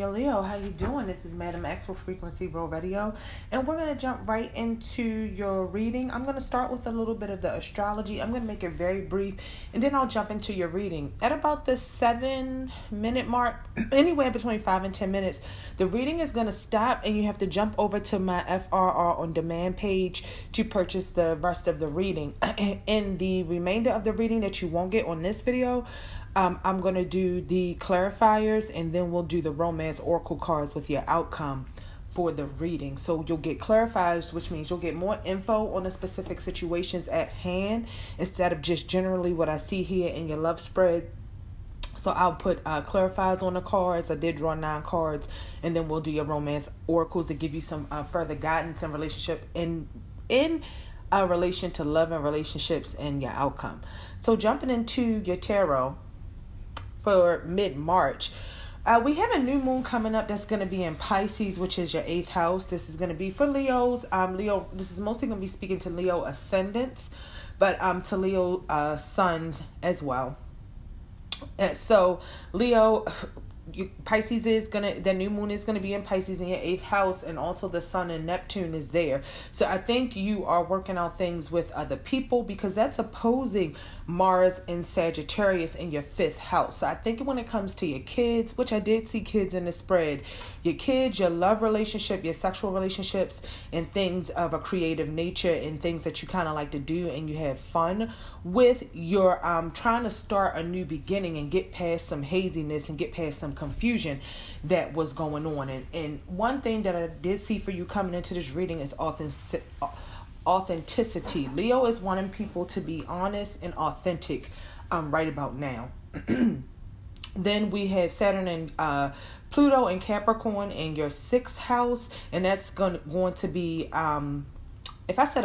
Leo, how you doing? This is Madam X with Frequency Row Radio, and we're going to jump right into your reading. I'm going to start with a little bit of the astrology. I'm going to make it very brief, and then I'll jump into your reading. At about the 7-minute mark, anywhere between 5 and 10 minutes, the reading is going to stop, and you have to jump over to my FRR on demand page to purchase the rest of the reading. In the remainder of the reading that you won't get on this video, I'm going to do the clarifiers, and then we'll do the romance oracle cards with your outcome for the reading. So you'll get clarifiers, which means you'll get more info on the specific situations at hand instead of just generally what I see here in your love spread. So I'll put clarifiers on the cards. I did draw 9 cards, and then we'll do your romance oracles to give you some further guidance and relationship in relation to love and relationships and your outcome. So jumping into your tarot for mid-March, we have a new moon coming up that's going to be in Pisces, which is your 8th house. This is going to be for Leos. This is mostly going to be speaking to Leo ascendants, but to Leo suns as well. So Leo, Pisces is the new moon is gonna be in Pisces in your 8th house, and also the sun and Neptune is there. So I think you are working out things with other people because that's opposing Mars and Sagittarius in your 5th house. So I think when it comes to your kids, which I did see kids in the spread, your kids, your love relationship, your sexual relationships, and things of a creative nature and things that you kind of like to do and you have fun with, you're trying to start a new beginning and get past some haziness and get past some confusion that was going on. And one thing that I did see for you coming into this reading is authenticity. Leo is wanting people to be honest and authentic right about now. Then we have Saturn and Pluto and Capricorn in your 6th house, and that's going to be if I said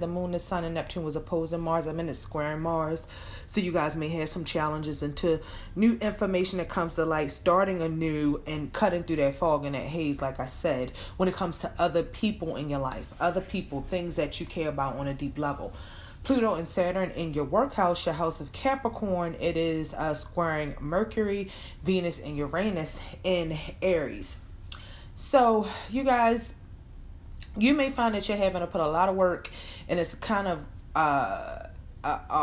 the moon, the sun, and Neptune was opposing Mars, I meant it's squaring Mars. So you guys may have some challenges into new information that comes to light, starting anew and cutting through that fog and that haze, like I said, when it comes to other people in your life, other people, things that you care about on a deep level. Pluto and Saturn in your work house, your house of Capricorn, it is squaring Mercury, Venus, and Uranus in Aries. So you guys, you may find that you're having to put a lot of work, and it's kind of a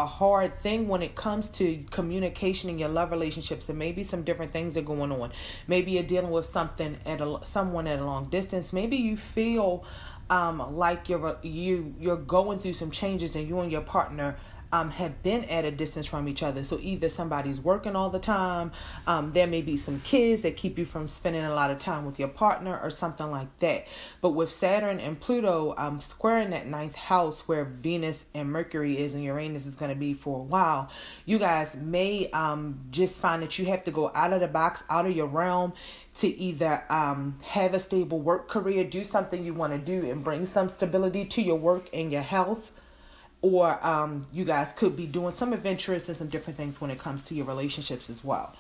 hard thing when it comes to communication in your love relationships, and maybe some different things are going on. Maybe you're dealing with someone at a long distance. Maybe you feel like you're going through some changes, and you and your partner have been at a distance from each other. So either somebody's working all the time, there may be some kids that keep you from spending a lot of time with your partner or something like that. But with Saturn and Pluto squaring that 9th house where Venus and Mercury is and Uranus is going to be for a while, you guys may just find that you have to go out of the box, out of your realm, to either have a stable work career, do something you want to do and bring some stability to your work and your health. Or you guys could be doing some adventurous and some different things when it comes to your relationships as well.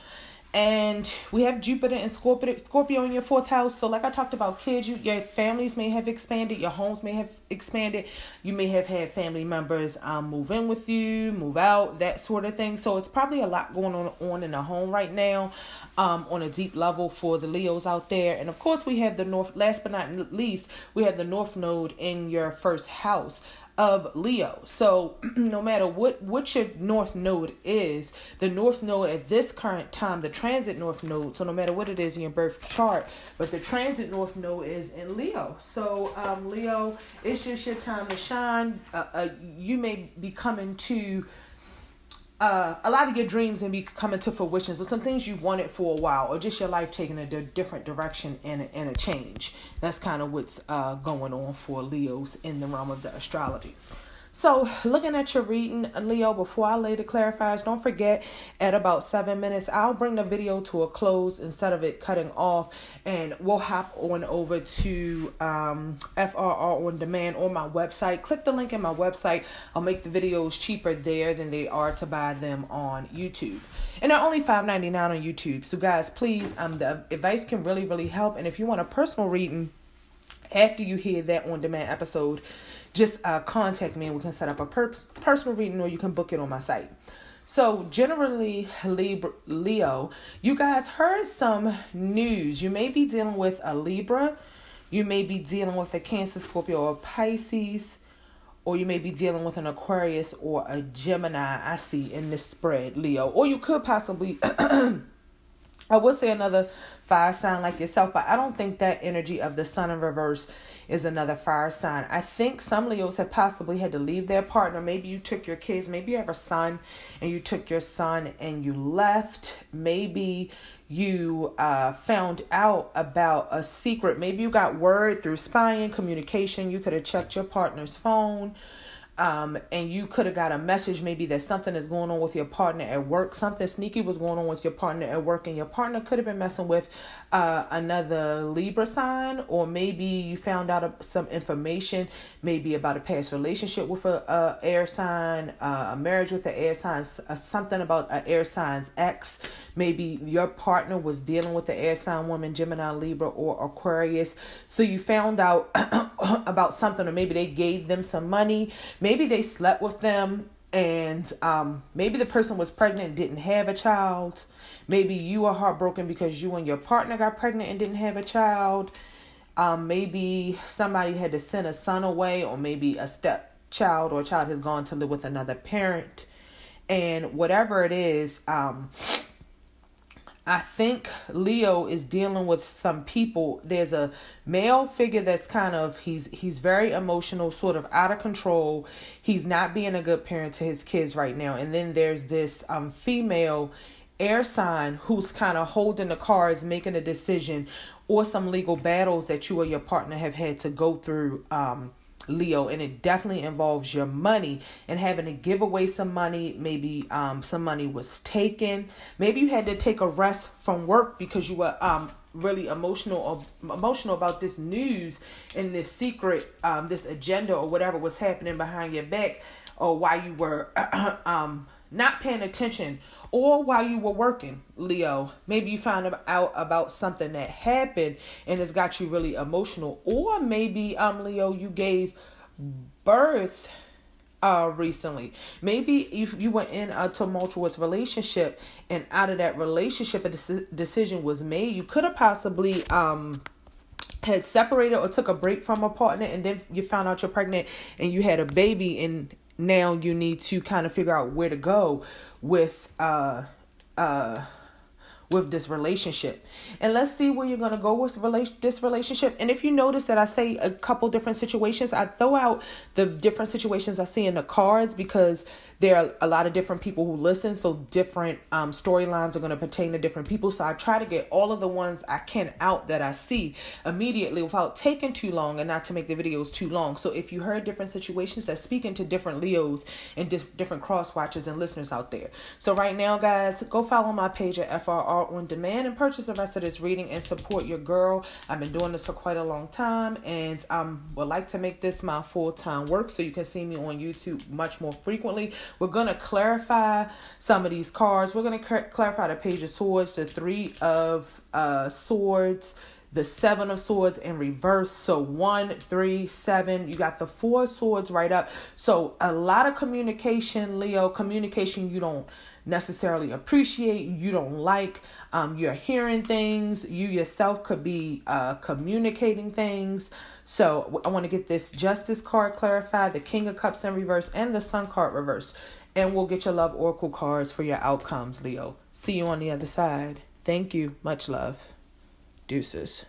And we have Jupiter and Scorpio in your 4th house. So like I talked about, kids, your families may have expanded. Your homes may have expanded. You may have had family members move in with you, move out, that sort of thing. So it's probably a lot going on in the home right now on a deep level for the Leos out there. And of course, we have the North, last but not least, we have the North Node in your 1st house of Leo. So no matter what your North Node is, the North Node at this current time, the transit North Node, so no matter what it is in your birth chart, but the transit North Node is in Leo. So Leo, it's just your time to shine. You may be coming to a lot of your dreams and be coming to fruition. So some things you wanted for a while, or just your life taking a different direction and a change. That's kind of what's going on for Leos in the realm of the astrology. So, looking at your reading, Leo, before I lay the clarifiers, don't forget, at about 7 minutes, I'll bring the video to a close instead of it cutting off, and we'll hop on over to FRR On Demand on my website. Click the link in my website. I'll make the videos cheaper there than they are to buy them on YouTube. And they're only $5.99 on YouTube. So, guys, please, the advice can really, really help. And if you want a personal reading after you hear that on-demand episode, just contact me and we can set up a personal reading, or you can book it on my site. So generally, Leo, you guys heard some news. You may be dealing with a Libra. You may be dealing with a Cancer, Scorpio, or Pisces. Or you may be dealing with an Aquarius or a Gemini, I see in this spread, Leo. Or you could possibly, I would say another fire sign like yourself, but I don't think that energy of the sun in reverse is another fire sign. I think some Leos have possibly had to leave their partner. Maybe you took your kids. Maybe you have a son and you took your son and you left. Maybe you found out about a secret. Maybe you got word through spying, communication. You could have checked your partner's phone. And you could have got a message maybe that something is going on with your partner at work. Something sneaky was going on with your partner at work, and your partner could have been messing with another Libra sign. Or maybe you found out some information maybe about a past relationship with a air sign, a marriage with an air sign, something about an air sign's ex. Maybe your partner was dealing with an air sign woman, Gemini, Libra, or Aquarius. So you found out about something, or maybe they gave them some money. Maybe they slept with them, and maybe the person was pregnant and didn't have a child. Maybe you were heartbroken because you and your partner got pregnant and didn't have a child. Maybe somebody had to send a son away, or maybe a stepchild or a child has gone to live with another parent. And whatever it is, I think Leo is dealing with some people. There's a male figure that's kind of, he's very emotional, sort of out of control. He's not being a good parent to his kids right now. And then there's this female air sign who's kind of holding the cards, making a decision, or some legal battles that you or your partner have had to go through, Leo, and it definitely involves your money and having to give away some money. Maybe some money was taken. Maybe you had to take a rest from work because you were really emotional about this news and this secret, this agenda or whatever was happening behind your back, or while you were not paying attention, or while you were working, Leo. Maybe you found out about something that happened and it's got you really emotional. Or maybe, Leo, you gave birth recently. Maybe you were in a tumultuous relationship, and out of that relationship, a decision was made. You could have possibly had separated or took a break from a partner, and then you found out you're pregnant and you had a baby, and now you need to kind of figure out where to go with this relationship. And let's see where you're going to go with this relationship. And if you notice that I say a couple different situations, I throw out the different situations I see in the cards because there are a lot of different people who listen. So different storylines are going to pertain to different people. So I try to get all of the ones I can out that I see immediately without taking too long, and not to make the videos too long. So if you heard different situations, that's speaking to different Leos and different cross watchers and listeners out there. So right now, guys, go follow my page at FRR On Demand and purchase the rest of this reading and support your girl. I've been doing this for quite a long time, and would like to make this my full-time work so you can see me on YouTube much more frequently. We're going to clarify some of these cards. We're going to clarify the Page of Swords, the Three of Swords, the Seven of Swords in reverse. So 1, 3, 7. You got the Four of Swords right up. So a lot of communication, Leo. Communication you don't necessarily appreciate, you don't like. You're hearing things. You yourself could be communicating things. So I want to get this Justice card clarified, the King of Cups in reverse, and the Sun card reverse. And we'll get your love oracle cards for your outcomes, Leo. See you on the other side. Thank you. Much love. Deuces.